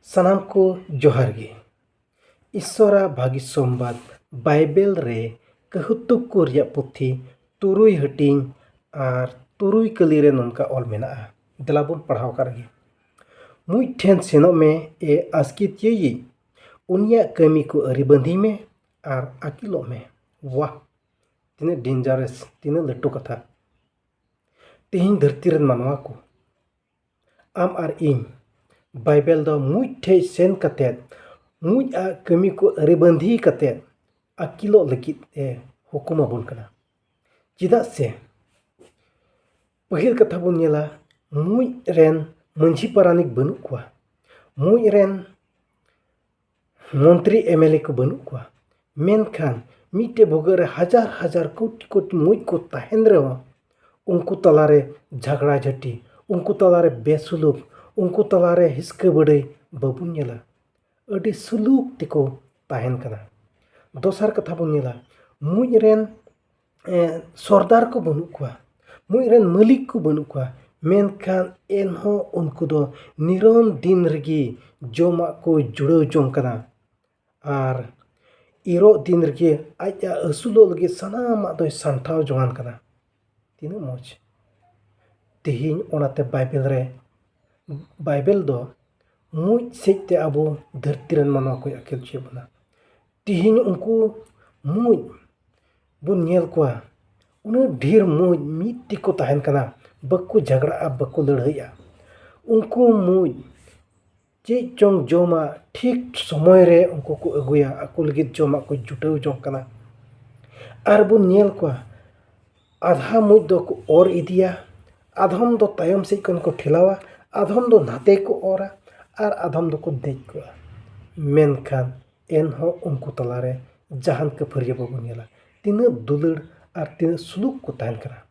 सानाम को जोहार गे ईश्वरा भागी संबाद बाइबेल रे कहतुक को रिया पुथी तुरुई हटिंग और तुरुई कली रे नोनका ऑल मेना दलाबुन पढ़ाव करगे मुई ठेन सेनो में ए आस्कित ये उनिया कमी को अरिबंधी में और अकिलो में वाह तीन डेंजरस तीन लट्टू कथा तेहिं धरती रन मानवा को आम और इन बाइबेल दो मुई ठे सेन कतेत मुई आ कमी को अरिबंधी कतेत अकिलो लगित ए हुकुम अबुन कना चिदा से पहिल कथा बुन नेला मुई रेन मंझी पारानिक बनु कुआ मुई रेन मंत्री एमएलए को बनु कुआ मेनखान मिटे भोगर हजार हजार कोटि कोटि मुई को ताहेन रहो उनको तलारे झगड़ा झटी उनको तलारे बेसुलुक उनको तलारे हिस्के बड़े बाबुन नेला अडी सुलूक तिको ताहेन कना दोसर कथा बुन नेला मुई रेन सरदार को बनु कुआ मुई रेन मालिक को बनु कुआ मेनखान एनहो उनको दो निरन दिन रगी जोमा को जुड़ो जों कना और इरो दिन रगी आजा असुलो लगी सनामा दो संठाव जोंगान कना तीन मोज तेहिं ओनाते बाइबेल दो मुई सेते अबो धरती रन मानवा को अकेल चे बना तेहिं उनको मुई बुन नेल कुआ उन ढेर मुई मिट्टी को ताहेन कना बक्को झगड़ा बक्को लड़ाइया उनको मुई चे चोंग जोमा ठीक समय रे उनको को अगुया अको लगित जोमा को जुटाव जों कना आर बुन नेल कुआ आधा मुई दो को और इदिया आधम दो तायम से को ठेलावा आधम दो नाते को ओरा और आधम दो को देख को मेनखान एनहो उनको तलारे जहान के फरिया बाबू नेला तीन दुलड़ और तीन सुलूक को ताहन करा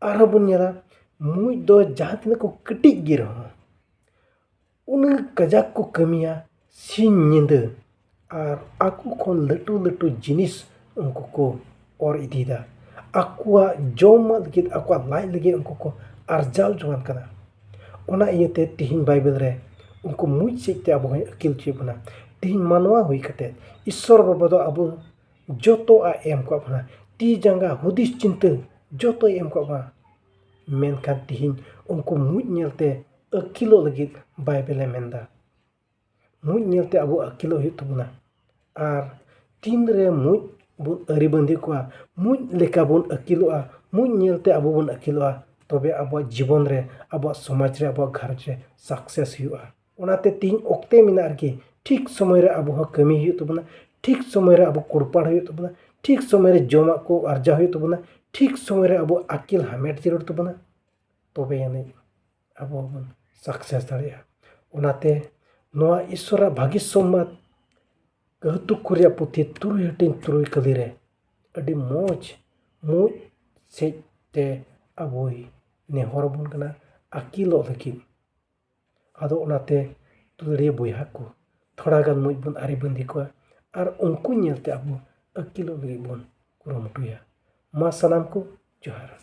और बुन नेला मुई दो जहां तीन को कटी गिर उन कजाक को कमिया सिन निंद और आकु खन लटू लटू जिनिस उनको को और इदीदा आकुआ जोम लगे आकुआ लाइ लगे उनको को आरजाव जोंगान कना ओना इयते तिहिं बाइबेल रे उनको मुई सेते अब अकिल चे बना तिहिं मानवा हुई कते ईश्वर बाबा दो अब जोतो आ एम को बना ती जंगा हुदिस चिंता जोतो एम को बना मेनखान तिहिं उनको मुई नेलते अकिलो लगे बाइबेल मेंदा मुई नेलते अब अकिलो हुई तबना और तीन रे मुई बुन अरिबंधी को मुई लेका बुन अकिलोआ मुई नेलते अब बुन अकिलोआ तबे अब जीवन रे अब समाज रे अब घर रे सक्सेस हुआ ओनाते तीन ओक्ते मिना आरकी ठीक समय रे अब कमी हुई तबना ठीक समय रे अब कुड़पाड़ हुई तबना ठीक समय रे जमा को अर्जा हुई तबना ठीक समय रे अब अकिल हामेट जरूर तबना तबे यानी अब बन सक्सेस दाड़िया ओनाते नोआ ईश्वरा भागी सम्माद कहतुक कुरिया पुथी तुरुई हटिंग तुरुई कली रे अडी मोज मुई सेते अबोई नेहर बन कना अकिलो लगी आदो ओनाते तुलड़िया बोया को थोड़ा गान मुई बन आरिबंदी को और उनको नेलते अब अकिलो लगी बन कुरुमुटुया मा सनाम को जोहार।